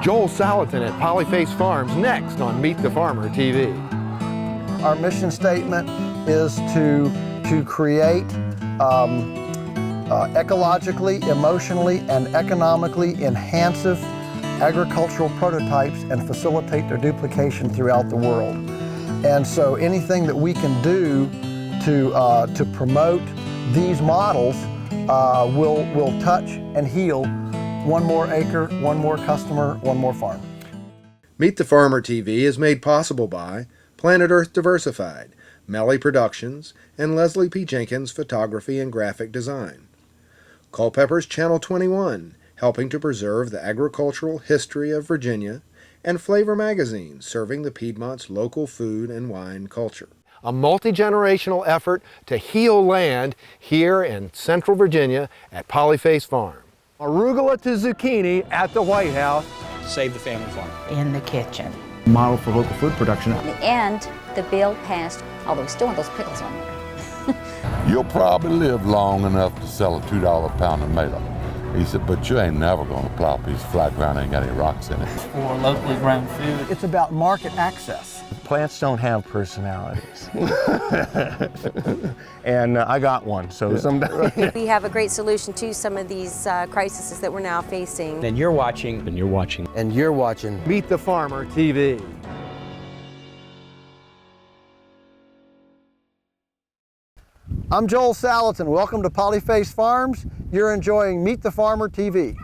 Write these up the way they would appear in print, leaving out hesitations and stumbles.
Joel Salatin at Polyface Farms next on Meet the Farmer TV. Our mission statement is to create ecologically, emotionally, and economically enhancive agricultural prototypes and facilitate their duplication throughout the world. And so anything that we can do to promote these models will touch and heal one more acre, one more customer, one more farm. Meet the Farmer TV is made possible by Planet Earth Diversified, Melly Productions, and Leslie P. Jenkins Photography and Graphic Design. Culpeper's Channel 21, helping to preserve the agricultural history of Virginia, and Flavor Magazine, serving the Piedmont's local food and wine culture. A multi-generational effort to heal land here in Central Virginia at Polyface Farm. Arugula to zucchini at the White House. Save the family farm. In the kitchen. Model for local food production. And the bill passed, although we still want those pickles on there. You'll probably live long enough to sell a $2 a pound tomato. He said, but you ain't never gonna plow a piece of flat ground that ain't got any rocks in it. For locally grown food. It's about market access. Plants don't have personalities. And I got one, so someday. We have a great solution to some of these crises that we're now facing. And you're watching. And you're watching. And you're watching Meet the Farmer TV. I'm Joel Salatin. Welcome to Polyface Farms. You're enjoying Meet the Farmer TV.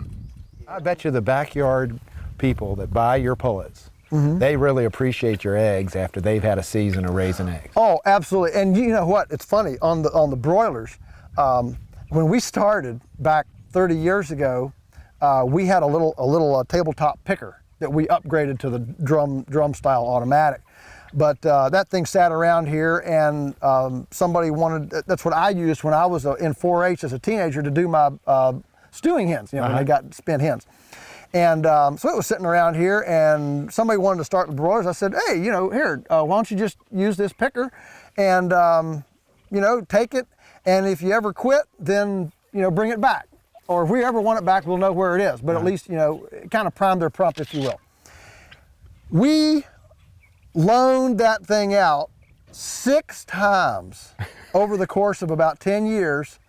I bet you the backyard people that buy your pullets, they really appreciate your eggs after they've had a season of raising eggs. Oh, absolutely. And you know what? It's funny, on the broilers, when we started back 30 years ago, we had a little tabletop picker that we upgraded to the drum style automatic. But that thing sat around here, and somebody wanted, that's what I used when I was in 4-H as a teenager to do my stewing hens, you know, when they got spent hens. And so it was sitting around here, and somebody wanted to start the broilers. I said, hey, you know, here, why don't you just use this picker and, you know, take it, and if you ever quit, then, you know, bring it back. Or if we ever want it back, we'll know where it is. But at least, you know, kind of prime their pump, if you will. We loaned that thing out 6 times over the course of about 10 years.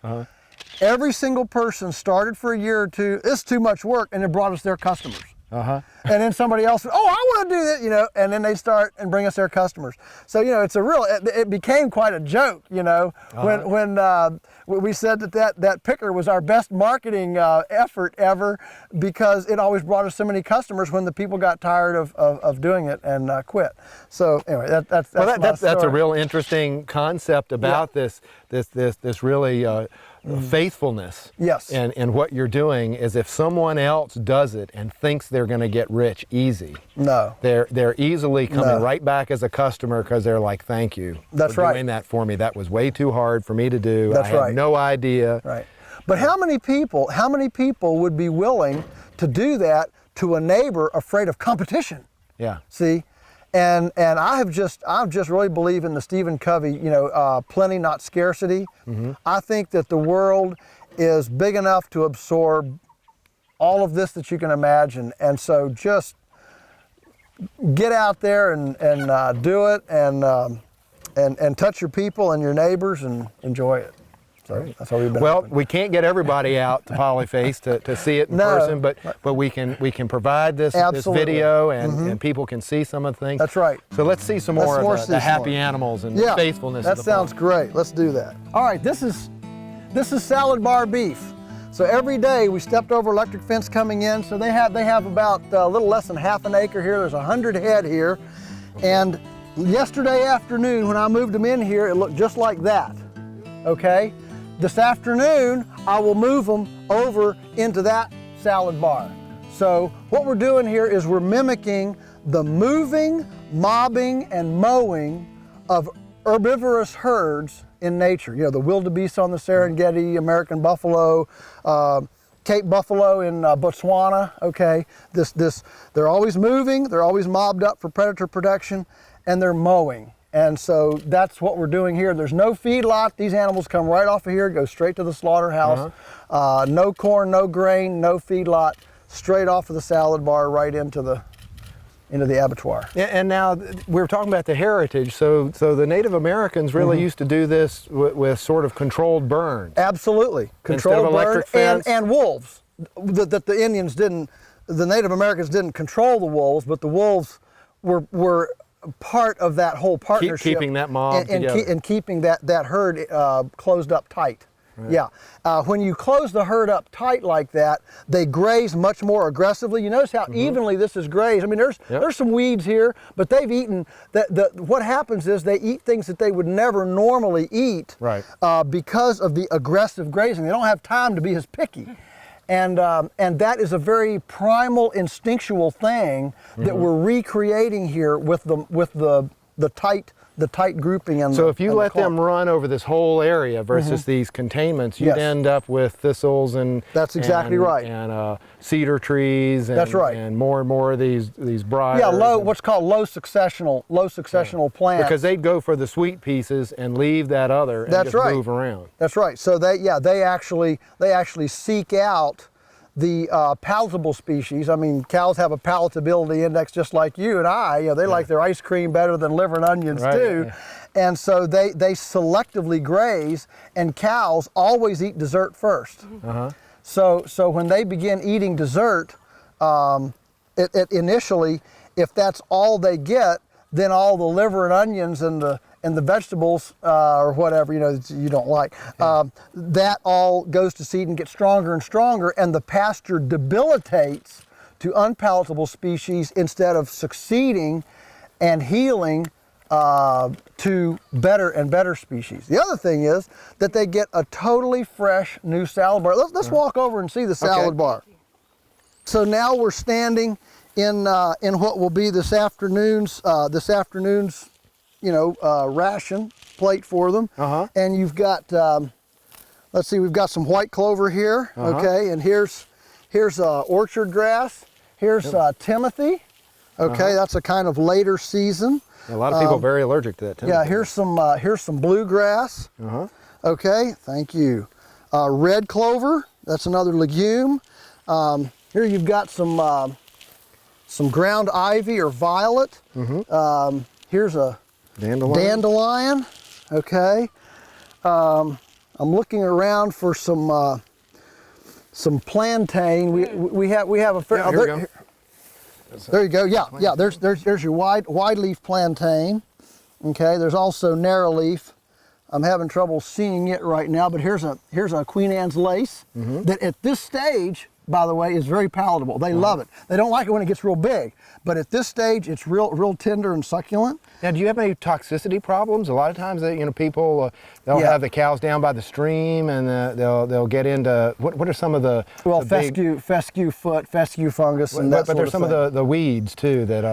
Every single person started for a year or two, it's too much work, and it brought us their customers. And then somebody else said, oh, I want to do that, you know, and then they start and bring us their customers. So, you know, it's a real, it became quite a joke, you know, when we said that picker was our best marketing effort ever, because it always brought us so many customers when the people got tired of doing it and quit. So anyway, that's a real interesting concept about this really faithfulness. Yes. And what you're doing is, if someone else does it and thinks they're going to get rich easy, no, they're easily coming right back as a customer, because they're like, thank you for doing that for me. That was way too hard for me to do. I had no idea. Right. But how many people would be willing to do that to a neighbor afraid of competition? Yeah. See? And I just really believe in the Stephen Covey, you know, plenty, not scarcity. I think that the world is big enough to absorb all of this that you can imagine, and so just get out there and do it, and touch your people and your neighbors and enjoy it. So that's how we've been. Well, we can't get everybody out to Polyface to see it in person, but we can provide this video, and people can see some of the things. That's right. So let's see some more of the happy animals and faithfulness. That of the sounds great. Let's do that. All right, this is salad bar beef. So every day we stepped over electric fence coming in. So they have about a little less than half an acre here. There's 100 head here, and yesterday afternoon when I moved them in here, it looked just like that. Okay. This afternoon, I will move them over into that salad bar. So what we're doing here is we're mimicking the moving, mobbing, and mowing of herbivorous herds in nature. You know, the wildebeest on the Serengeti, American buffalo, Cape buffalo in Botswana, okay? They're always moving, they're always mobbed up for predator protection, and they're mowing. And so that's what we're doing here. There's no feedlot. These animals come right off of here, go straight to the slaughterhouse. No corn, no grain, no feedlot. straight off of the salad bar right into the abattoir. And now we were talking about the heritage. So the Native Americans really used to do this with sort of controlled burn. Absolutely, Instead of controlled burn electric fence. and wolves. That the Indians didn't, the Native Americans didn't control the wolves, but the wolves were part of that whole partnership. Keeping that mob together. And keeping that herd closed up tight. Right. Yeah, when you close the herd up tight like that, they graze much more aggressively. You notice how evenly this is grazed. I mean, there's some weeds here, but they've eaten. What happens is they eat things that they would never normally eat, right? Because of the aggressive grazing. They don't have time to be as picky. And that is a very primal, instinctual thing that we're recreating here with the tight grouping. And so if you let them run over this whole area versus these containments, you'd end up with thistles and that's exactly right, and cedar trees. And, that's right, and more and more of these briars. Yeah, what's called low successional plants. Because they'd go for the sweet pieces and leave that other and just move around. That's right. So they actually seek out the palatable species. I mean, cows have a palatability index just like you and I. You know, they like their ice cream better than liver and onions too. And so they selectively graze, and cows always eat dessert first. So when they begin eating dessert, initially, if that's all they get, then all the liver and onions and the vegetables or whatever, you know, you don't like, that all goes to seed and gets stronger and stronger, and the pasture debilitates to unpalatable species instead of succeeding and healing to better and better species. The other thing is that they get a totally fresh new salad bar. Let's walk over and see the salad bar. So now we're standing in what will be this afternoon's ration plate for them. And you've got, let's see, we've got some white clover here, okay, and here's orchard grass. Here's Timothy, okay, that's a kind of later season. A lot of people are very allergic to that Timothy. Yeah, here's some bluegrass. Okay, thank you. Red clover, that's another legume. Here you've got some ground ivy or violet. Here's a dandelion. Okay. I'm looking around for some plantain. We have a fair. Here we go. There you go. Yeah. There's your wide leaf plantain. Okay. There's also narrow leaf. I'm having trouble seeing it right now, but here's a Queen Anne's lace that at this stage, by the way, is very palatable. They love it. They don't like it when it gets real big, but at this stage, it's real tender and succulent. Now, do you have any toxicity problems? A lot of times, people they'll have the cows down by the stream, and they'll get into what are some of the fescue foot, fescue fungus, and that. But there's some of the weeds too that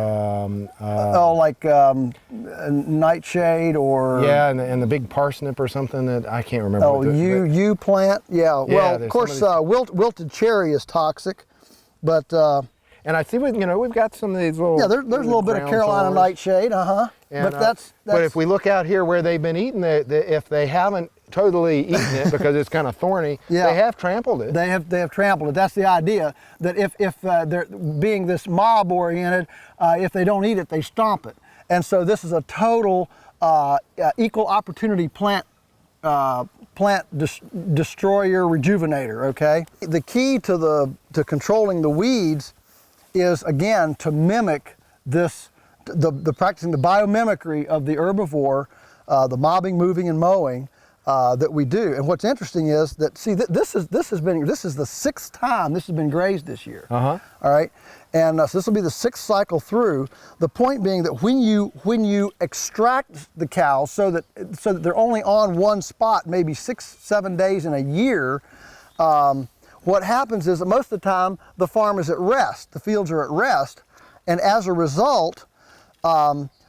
like nightshade or and the big parsnip or something that I can't remember. Oh, yew plant. Yeah. Well, of course, wilted cherry is toxic, but. And I see, we've got some of these little. Yeah, there's a little bit of Carolina nightshade, And, but that's. But if we look out here where they've been eating it, if they haven't totally eaten it because it's kind of thorny, they have trampled it. They have trampled it. That's the idea. That if they're being this mob oriented, if they don't eat it, they stomp it. And so this is a total equal opportunity plant destroyer rejuvenator. Okay. The key to controlling the weeds is, again, to mimic this, the practicing the biomimicry of the herbivore, the mobbing, moving, and mowing that we do. And what's interesting is that, see, this is the 6th time this has been grazed this year. All right, and so this will be the 6th cycle through. The point being that when you extract the cows so that they're only on one spot, maybe 6-7 days in a year. What happens is that most of the time the farm is at rest, the fields are at rest, and as a result,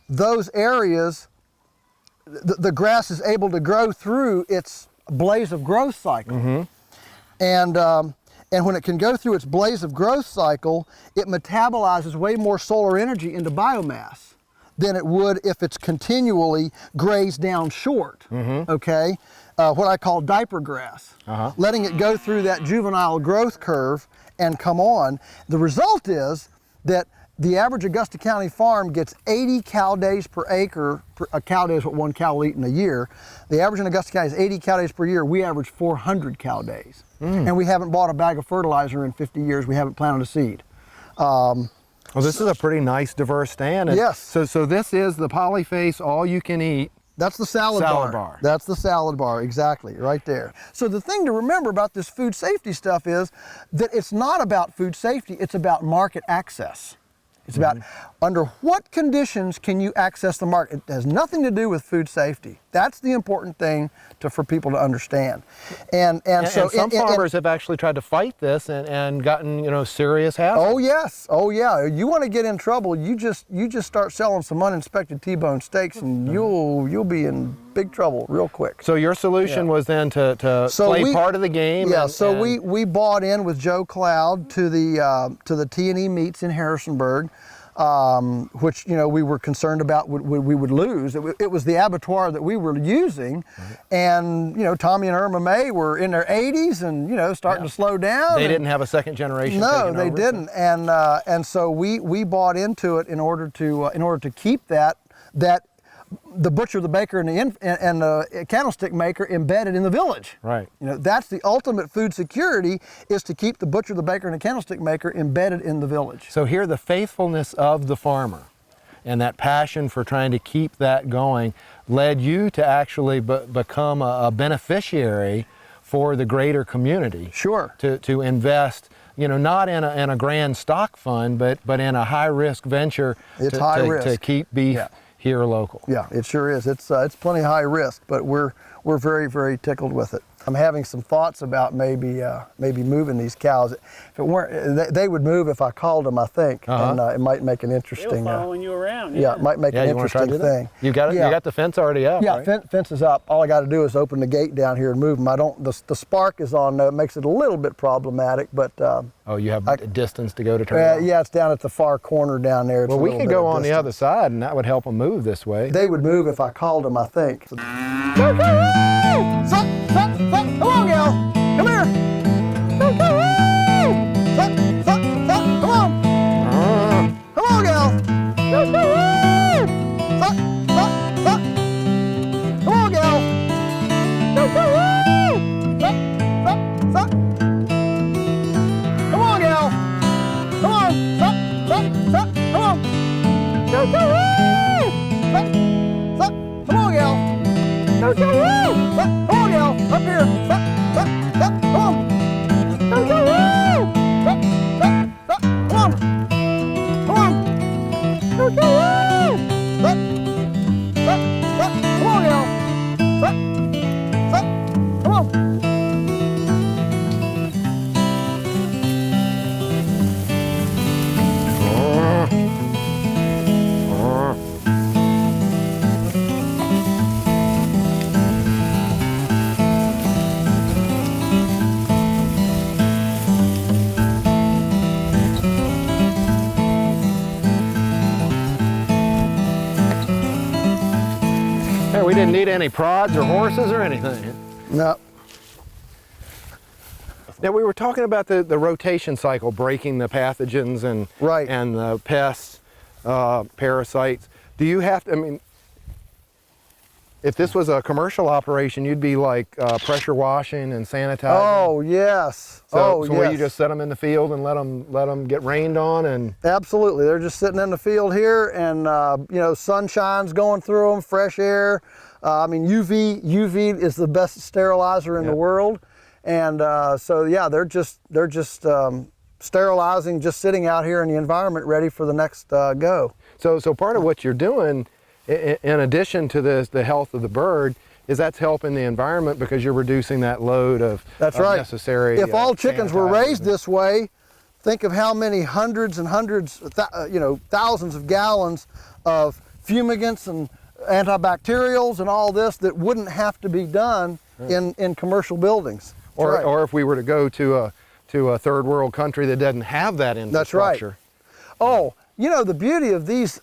those areas, the grass is able to grow through its blaze of growth cycle. And when it can go through its blaze of growth cycle, it metabolizes way more solar energy into biomass than it would if it's continually grazed down short, okay? What I call diaper grass. Letting it go through that juvenile growth curve and come on. The result is that the average Augusta County farm gets 80 cow days per acre. A cow day is what one cow will eat in a year. The average in Augusta County is 80 cow days per year. We average 400 cow days. And we haven't bought a bag of fertilizer in 50 years. We haven't planted a seed. Well, this is a pretty nice, diverse stand. And yes. So this is the Polyface all-you-can-eat. That's the salad bar. That's the salad bar, exactly, right there. So the thing to remember about this food safety stuff is that it's not about food safety, it's about market access. It's about under what conditions can you access the market. It has nothing to do with food safety. That's the important thing for people to understand. And some farmers have actually tried to fight this and gotten, you know, serious hassle. Oh yes, oh yeah. You want to get in trouble, you just start selling some uninspected T-bone steaks, and you'll be in big trouble real quick. So your solution was then to play part of the game. Yeah. We bought in with Joe Cloud to the T&E meats in Harrisonburg. Which, you know, we were concerned about we would lose. It was the abattoir that we were using, and, you know, Tommy and Irma May were in their 80s and, you know, starting to slow down. They didn't have a second generation. No, they didn't, and so we bought into it in order to keep that the butcher, the baker, and the candlestick maker embedded in the village. Right. You know, that's the ultimate food security, is to keep the butcher, the baker, and the candlestick maker embedded in the village. So here, the faithfulness of the farmer and that passion for trying to keep that going led you to actually become a beneficiary for the greater community. Sure. To invest, you know, not in a grand stock fund, but in a high-risk venture. It's high risk. To keep beef here local. Yeah, it sure is. It's plenty high risk, but we're very, very tickled with it. I'm having some thoughts about maybe moving these cows. If it weren't, they would move if I called them, I think, and it might make an interesting. They're following you around. Yeah, it might make an interesting thing. You got it. You got the fence already up. Yeah, right? Fence is up. All I got to do is open the gate down here and move them. The spark is on. It makes it a little bit problematic, but. Oh, you have a distance to go to turn on? Yeah, it's down at the far corner down there. Well, we could go on the other side, and that would help them move this way. They would move if I called them, I think. Come on, gal. Come here. Come on. Come on, gal. Come on, gal. Come on, gal. Come on. Come on. Come on, gal. Come on, gal. Up here. Come on. Come on. Come on. Come on, gal. Come on. We didn't need any prods or horses or anything. No. Now, we were talking about the rotation cycle, breaking the pathogens and the pests, parasites. Do you have to, I mean, if this was a commercial operation, you'd be like pressure washing and sanitizing. Oh, yes. So will you just set them in the field and let them get rained on? And absolutely. They're just sitting in the field here, and you know, sunshine's going through them, fresh air. I mean, UV is the best sterilizer in the world, and so yeah, they're just sterilizing, just sitting out here in the environment, ready for the next go. So part of what you're doing, in addition to the health of the bird, is that's helping the environment because you're reducing that load of necessary. If all chickens were raised this way, think of how many hundreds and hundreds, you know, thousands of gallons of fumigants and antibacterials and all this that wouldn't have to be done in commercial buildings. Or if we were to go to a third world country that doesn't have that infrastructure. That's right. Oh, you know, the beauty of these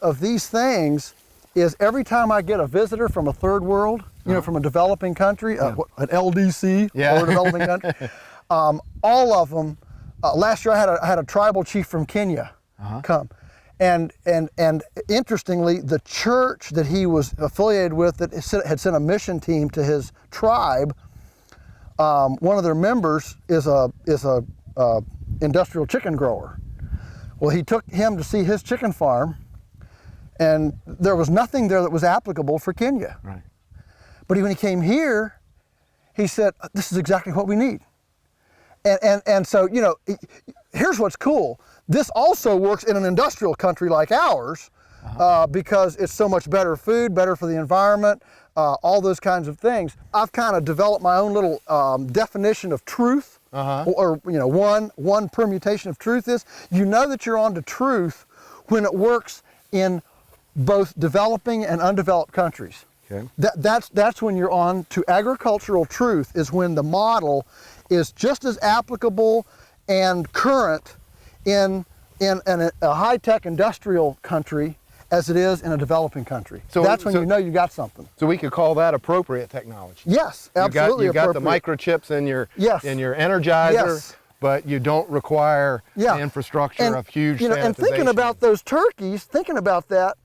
things is every time I get a visitor from a third world, you know, from a developing country, an LDC or a developing country, all of them last year I had a tribal chief from Kenya come. And interestingly, the church that he was affiliated with that had sent a mission team to his tribe, one of their members is a industrial chicken grower. Well, he took him to see his chicken farm, and there was nothing there that was applicable for Kenya. Right. But when he came here, he said, this is exactly what we need. And so, you know, here's what's cool. This also works in an industrial country like ours because it's so much better food, better for the environment, all those kinds of things. I've kind of developed my own little definition of truth, or you know, one permutation of truth is, you know that you're on to truth when it works in both developing and undeveloped countries. Okay. That's when you're on to agricultural truth, is when the model is just as applicable and current in a high-tech industrial country as it is in a developing country. So that's when you know you got something. So we could call that appropriate technology. Yes, absolutely. You got the microchips in your Energizer, but you don't require the infrastructure of huge sanitization. And thinking about those turkeys, thinking about that,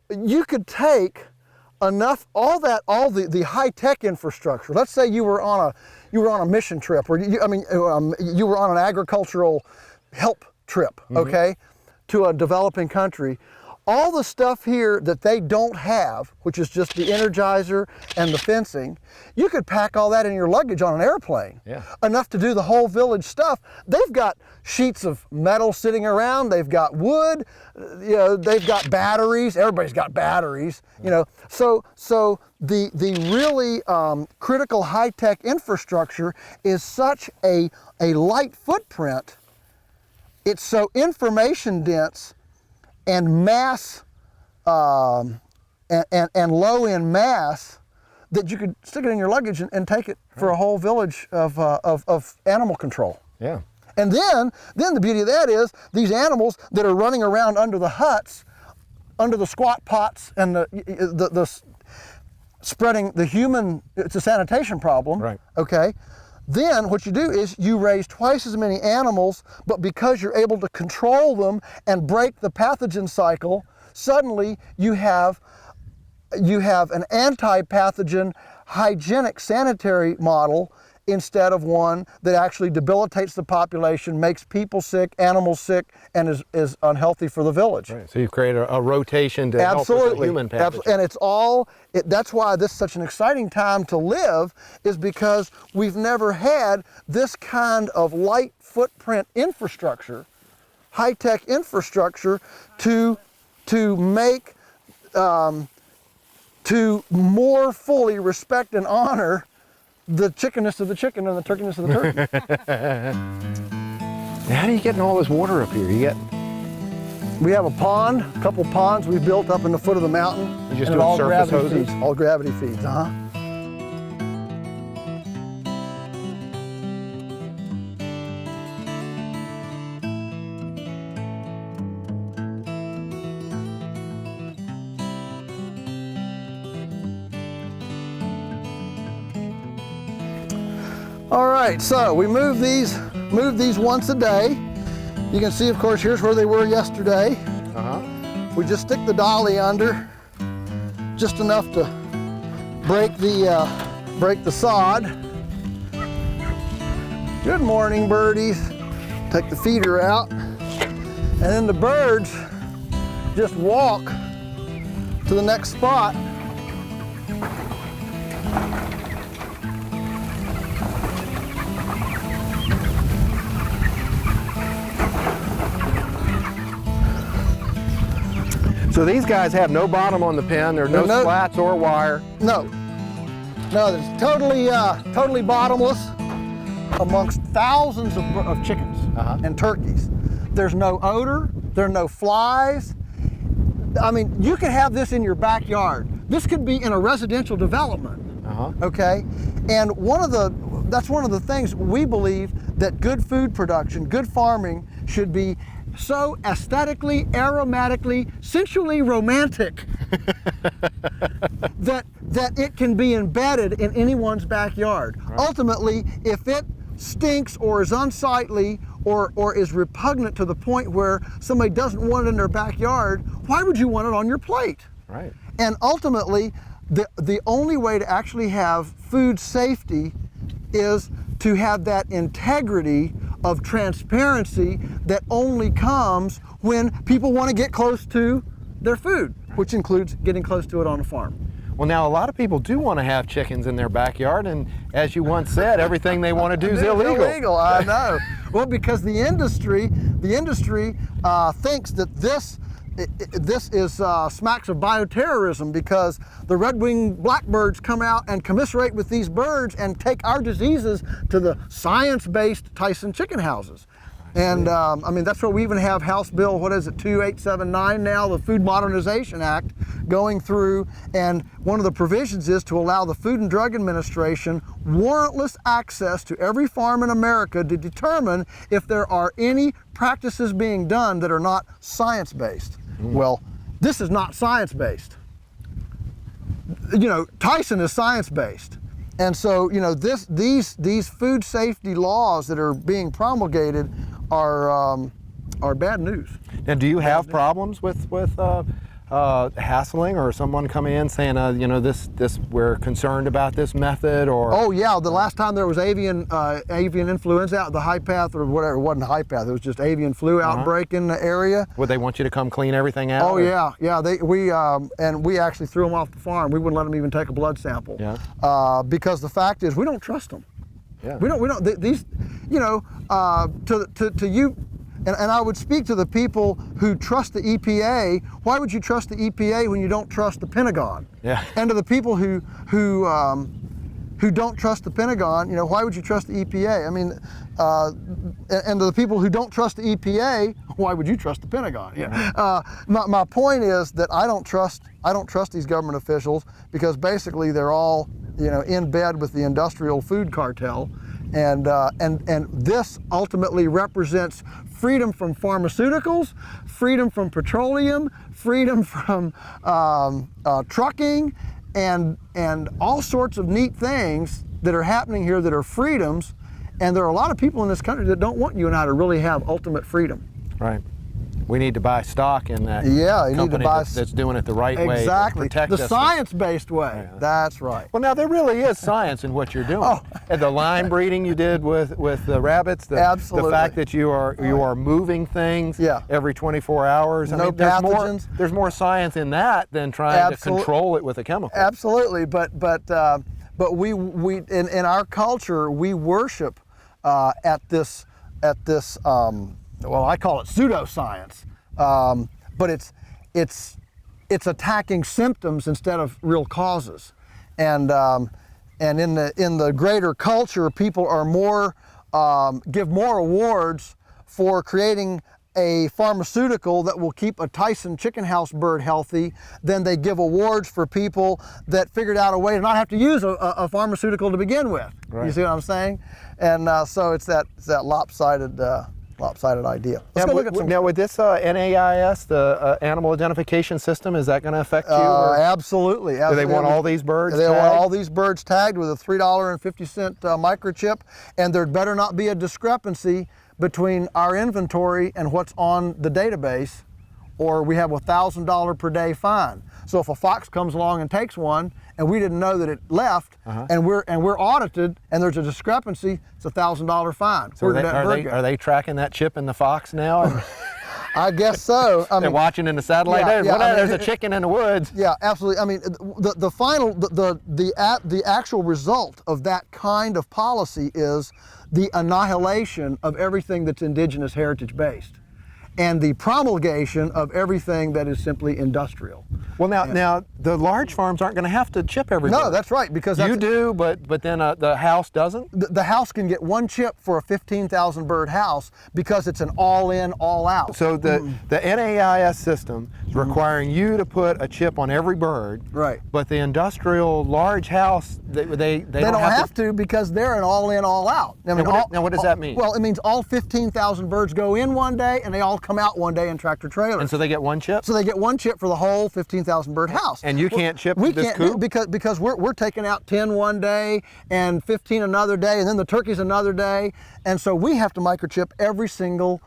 you could take enough, all the high-tech infrastructure. Let's say you were on a mission trip, or you were on an agricultural help trip, okay, to a developing country. All the stuff here that they don't have, which is just the Energizer and the fencing, you could pack all that in your luggage on an airplane. Yeah. Enough to do the whole village stuff. They've got sheets of metal sitting around, they've got wood, you know, they've got batteries, everybody's got batteries, you know. So the really critical high-tech infrastructure is such a light footprint, it's so information dense and mass, and low in mass, that you could stick it in your luggage and take it for a whole village of animal control. Yeah. And then the beauty of that is these animals that are running around under the huts, under the squat pots, and the spreading the human, it's a sanitation problem. Right. Okay. Then what you do is you raise twice as many animals, but because you're able to control them and break the pathogen cycle, suddenly you have an anti-pathogen, hygienic, sanitary model instead of one that actually debilitates the population, makes people sick, animals sick, and is unhealthy for the village. Right. So you've created a rotation to help with the human pathogen. And that's why this is such an exciting time to live, is because we've never had this kind of light footprint infrastructure, high-tech infrastructure to make, to more fully respect and honor the chickenness of the chicken and the turkeyness of the turkey. How are you getting all this water up here? We have a pond, a couple ponds we built up in the foot of the mountain. You're just doing surface hoses? All gravity feeds, All right, so we move these once a day. You can see, of course, here's where they were yesterday. We just stick the dolly under, just enough to break the sod. Good morning, birdies. Take the feeder out, and then the birds just walk to the next spot. So these guys have no bottom on the pen. There's no slats or wire. No, it's totally bottomless amongst thousands of chickens and turkeys. There's no odor, there are no flies. I mean, you could have this in your backyard. This could be in a residential development, okay? And that's one of the things we believe, that good food production, good farming should be so aesthetically, aromatically, sensually romantic that it can be embedded in anyone's backyard. Right. Ultimately, if it stinks or is unsightly or is repugnant to the point where somebody doesn't want it in their backyard, why would you want it on your plate? Right. And ultimately, the only way to actually have food safety is to have that integrity of transparency that only comes when people want to get close to their food, which includes getting close to it on a farm. Well, now a lot of people do want to have chickens in their backyard, and as you once said, everything they want to do is illegal. Illegal, I know. Well, because the industry thinks that this is smacks of bioterrorism, because the red-winged blackbirds come out and commiserate with these birds and take our diseases to the science-based Tyson chicken houses. And I mean, that's what we even have House Bill, what is it, 2879 now, the Food Modernization Act, going through. And one of the provisions is to allow the Food and Drug Administration warrantless access to every farm in America to determine if there are any practices being done that are not science-based. Well, this is not science-based. You know, Tyson is science-based. And so, you know, these food safety laws that are being promulgated are bad news. Now, do you have problems with hassling, or someone coming in saying, you know, this we're concerned about this method, or? Oh yeah, the last time there was avian influenza out, the high path or whatever, it wasn't high path, it was just avian flu outbreak in the area. Would they want you to come clean everything out? Oh yeah, we actually threw them off the farm. We wouldn't let them even take a blood sample. Yeah. Because the fact is, we don't trust them. Yeah. We don't. These, you know, to you. And I would speak to the people who trust the EPA. Why would you trust the EPA when you don't trust the Pentagon? Yeah. And to the people who don't trust the Pentagon, you know, why would you trust the EPA? I mean, and to the people who don't trust the EPA, why would you trust the Pentagon? Yeah. My point is that I don't trust these government officials, because basically they're all, you know, in bed with the industrial food cartel. And this ultimately represents freedom from pharmaceuticals, freedom from petroleum, freedom from trucking, and all sorts of neat things that are happening here that are freedoms. And there are a lot of people in this country that don't want you and I to really have ultimate freedom. Right. We need to buy stock in that company that's doing it the right way. Exactly. To protect the science-based way. Yeah. That's right. Well, now there really is science in what you're doing. Oh. And the line breeding you did with the rabbits, absolutely. The fact that you are moving things every 24 hours. No pathogens. There's more science in that than trying to control it with a chemical. Absolutely. But we in our culture, we worship at this. Well, I call it pseudoscience, but it's attacking symptoms instead of real causes, and in the greater culture, people are more give more awards for creating a pharmaceutical that will keep a Tyson chicken house bird healthy than they give awards for people that figured out a way to not have to use a pharmaceutical to begin with. Right. You see what I'm saying? And so it's that lopsided idea. Let's go look at some. Now, with this NAIS, the Animal Identification System, is that going to affect you? Absolutely. Do they want all these birds tagged? They want all these birds tagged with a $3.50 microchip, and there'd better not be a discrepancy between our inventory and what's on the database, or we have a $1,000 per day fine. So if a fox comes along and takes one, and we didn't know that it left, and we're audited, and there's a discrepancy, it's a $1,000 fine. So are they tracking that chip in the fox now? I guess so. I mean, they're watching in the satellite. There's a chicken in the woods. Yeah, absolutely. I mean, the actual result of that kind of policy is the annihilation of everything that's indigenous heritage based, and the promulgation of everything that is simply industrial. Well, now the large farms aren't going to have to chip everything. No, that's right, because you do, but then the house doesn't. The house can get one chip for a 15,000 bird house because it's an all-in, all-out. So the NAIS system is requiring you to put a chip on every bird. Right. But the industrial large house, they don't have to because they're an all-in, all-out. I mean, now what does that mean? Well, it means all 15,000 birds go in one day and they all come out one day in tractor trailers. And so they get one chip? So they get one chip for the whole 15,000 50,000 bird house. And you can't ship we this can't coop? because we're taking out 10 one day and 15 another day, and then the turkeys another day, and so we have to microchip every single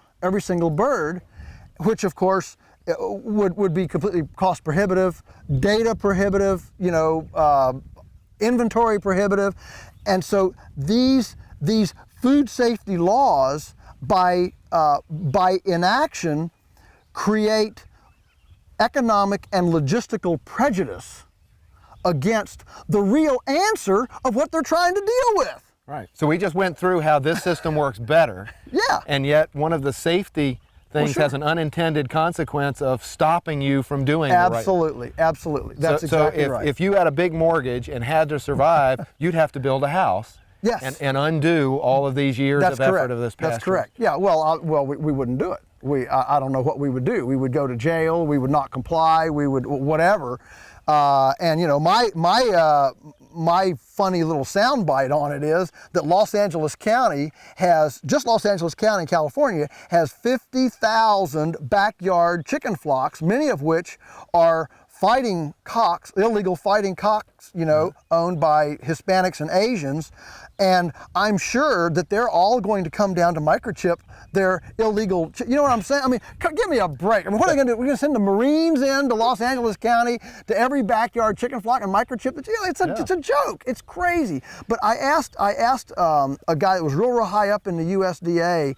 bird, which of course would be completely cost prohibitive, data prohibitive, inventory prohibitive, and so these food safety laws by inaction create economic and logistical prejudice against the real answer of what they're trying to deal with. Right. So we just went through how this system works better. Yeah. And yet one of the safety things has an unintended consequence of stopping you from doing the right. Absolutely. That's exactly right. If you had a big mortgage and had to survive, you'd have to build a house. Yes. And undo all of these years of effort of this pasture. That's correct. Yeah. Well, we wouldn't do it. I don't know what we would do. We would go to jail. We would not comply. We would whatever. And my funny little soundbite on it is that Los Angeles County, California, has 50,000 backyard chicken flocks, many of which are fighting cocks, illegal fighting cocks, owned by Hispanics and Asians. And I'm sure that they're all going to come down to microchip their illegal, you know what I'm saying? I mean, give me a break. I mean, what are they going to do? We're going to send the Marines in to Los Angeles County to every backyard chicken flock and microchip it? It's a joke. It's crazy. But I asked a guy that was real high up in the USDA,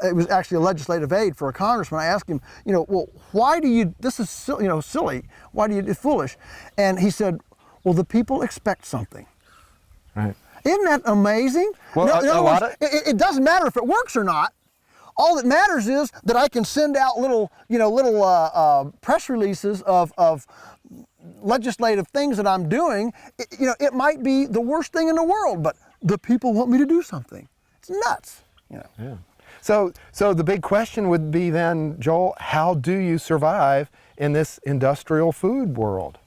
it was actually a legislative aide for a congressman. I asked him, well, why do you, this is silly, why do you, it's foolish? And he said, well, the people expect something. Right. Isn't that amazing? Well, it doesn't matter if it works or not. All that matters is that I can send out little press releases of legislative things that I'm doing. It might be the worst thing in the world, but the people want me to do something. It's nuts. Yeah. So the big question would be then, Joel, how do you survive in this industrial food world?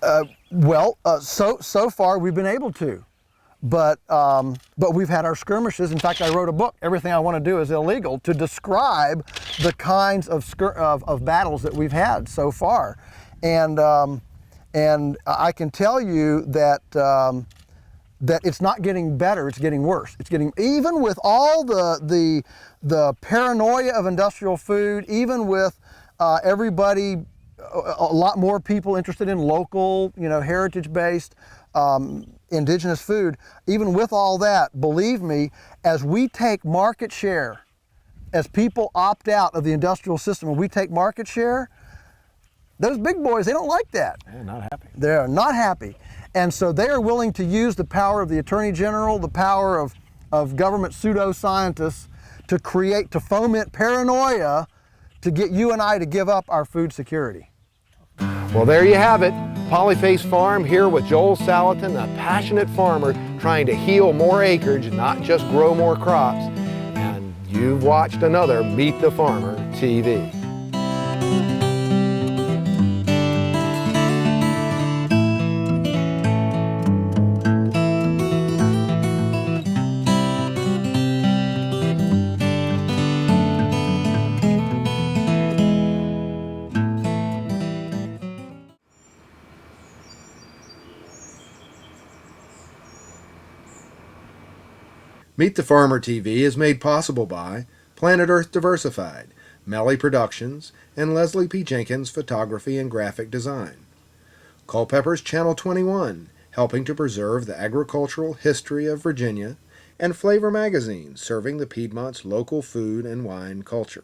So far we've been able to, but we've had our skirmishes. In fact, I wrote a book, Everything I Want to Do is Illegal, to describe the kinds of battles that we've had so far, and I can tell you that it's not getting better, it's getting worse. It's getting, even with all the paranoia of industrial food, even with everybody, a lot more people interested in local, heritage-based, indigenous food, even with all that, believe me, as we take market share, as people opt out of the industrial system and we take market share, those big boys, they don't like that. They're not happy. They're not happy. And so they are willing to use the power of the Attorney General, the power of government pseudoscientists to foment paranoia to get you and I to give up our food security. Well, there you have it. Polyface Farm here with Joel Salatin, a passionate farmer trying to heal more acreage, not just grow more crops. And you've watched another Meet the Farmer TV. Meet the Farmer TV is made possible by Planet Earth Diversified, Melly Productions, and Leslie P. Jenkins Photography and Graphic Design. Culpeper's Channel 21, helping to preserve the agricultural history of Virginia, and Flavor Magazine, serving the Piedmont's local food and wine culture.